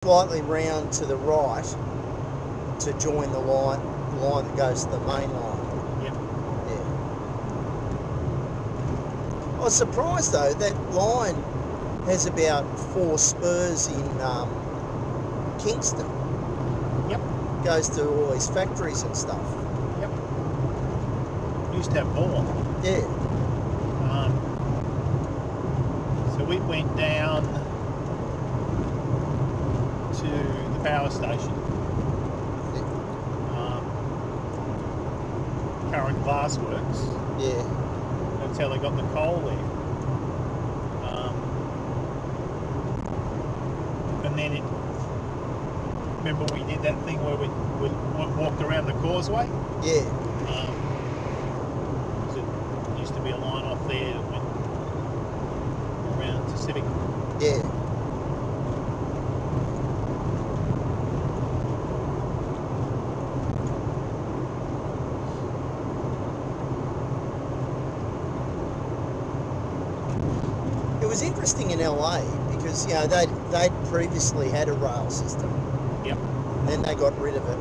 slightly round to the right to join the line that goes to the main line. Yep. Yeah. I was surprised though, that line has about 4 spurs in Kingston. Yep. Goes to all these factories and stuff. Yep. Used to have more. Yeah. So we went down to the power station. Current Glass Works. Yeah. That's how they got the coal there. And then remember we did that thing where we walked around the causeway? Yeah. There used to be a line off there that went around to Civic. Yeah. It was interesting in LA because they'd previously had a rail system. Yep. And then they got rid of it,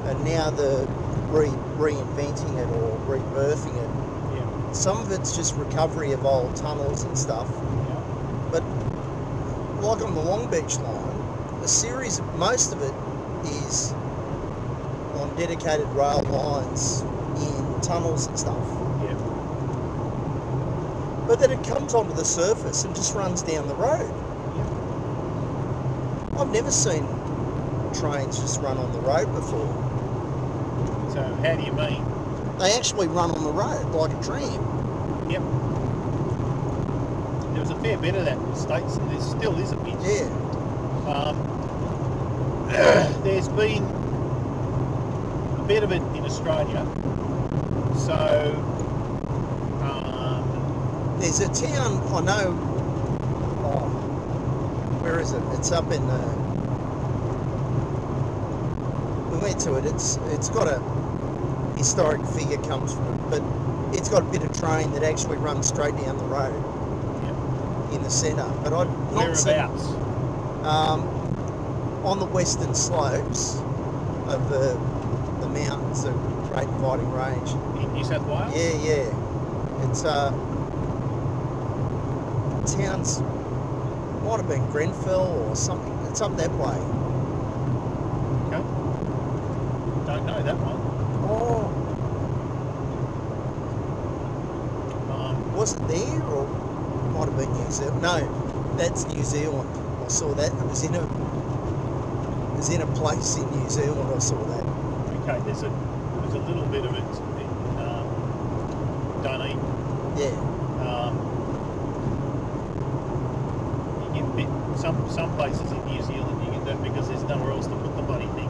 and now they're reinventing it or rebirthing it. Yeah. Some of it's just recovery of old tunnels and stuff. Yeah. But like on the Long Beach line, most of it is on dedicated rail lines in tunnels and stuff. Yeah. But then it comes onto the surface and just runs down the road. Yeah. I've never seen trains just run on the road before. So how do you mean? They actually run on the road like a tram. Yep. There was a fair bit of that in the States, and there still is a bit. Yeah. There's been a bit of it in Australia. So there's a town I know. Oh, where is it? It's up in. We went to it. It's got a historic figure comes from it, but it's got a bit of train that actually runs straight down the road. Yep. In the centre. But I've not Whereabouts? seen on the western slopes of the mountains, the Great Dividing Range. In New South Wales? Yeah. It's towns, might have been Grenfell or something. It's up that way. Okay. Don't know that one. Oh. Was it there or might have been New Zealand? No, that's New Zealand. I saw that. It was in a place in New Zealand. I saw that. Okay, there's a little bit of it in Dunedin. Yeah. You get some places in New Zealand you get that because there's nowhere else to put the bloody thing.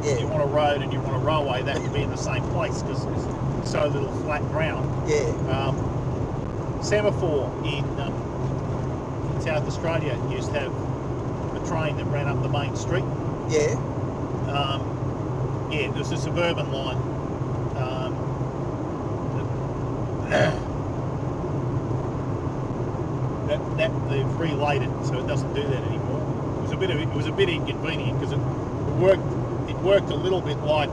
Yeah. You want a road and you want a railway, that would be in the same place because there's so little flat ground. Yeah. Semaphore in South Australia used to have a train that ran up the main street. Yeah. It was a suburban line. That they've relaid it, so it doesn't do that anymore. It was a bit inconvenient because it worked a little bit like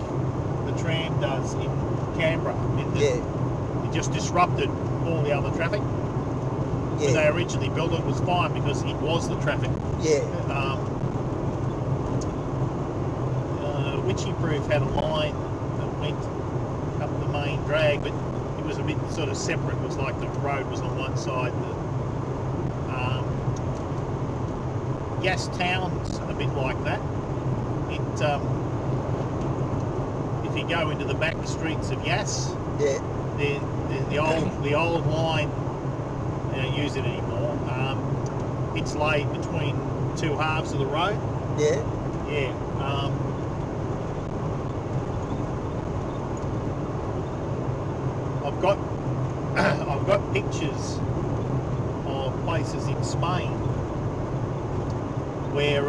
the tram does in Canberra. It just disrupted all the other traffic. When they originally built it was fine because it was the traffic. Yeah. Witchy Proof had a line that went up the main drag, but it was a bit sort of separate. It was like the road was on one side. Gas Town's a bit like that. If you go into the back streets of Yass, the old line, they don't use it anymore. It's laid between two halves of the road. Yeah. Yeah. I've got pictures of places in Spain where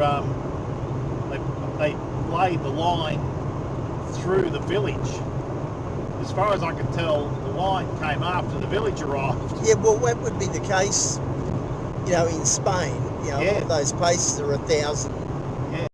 they laid the line through the village. As far as I can tell, the line came after the village arrived. Yeah, well, that would be the case, in Spain. A lot of those places are 1,000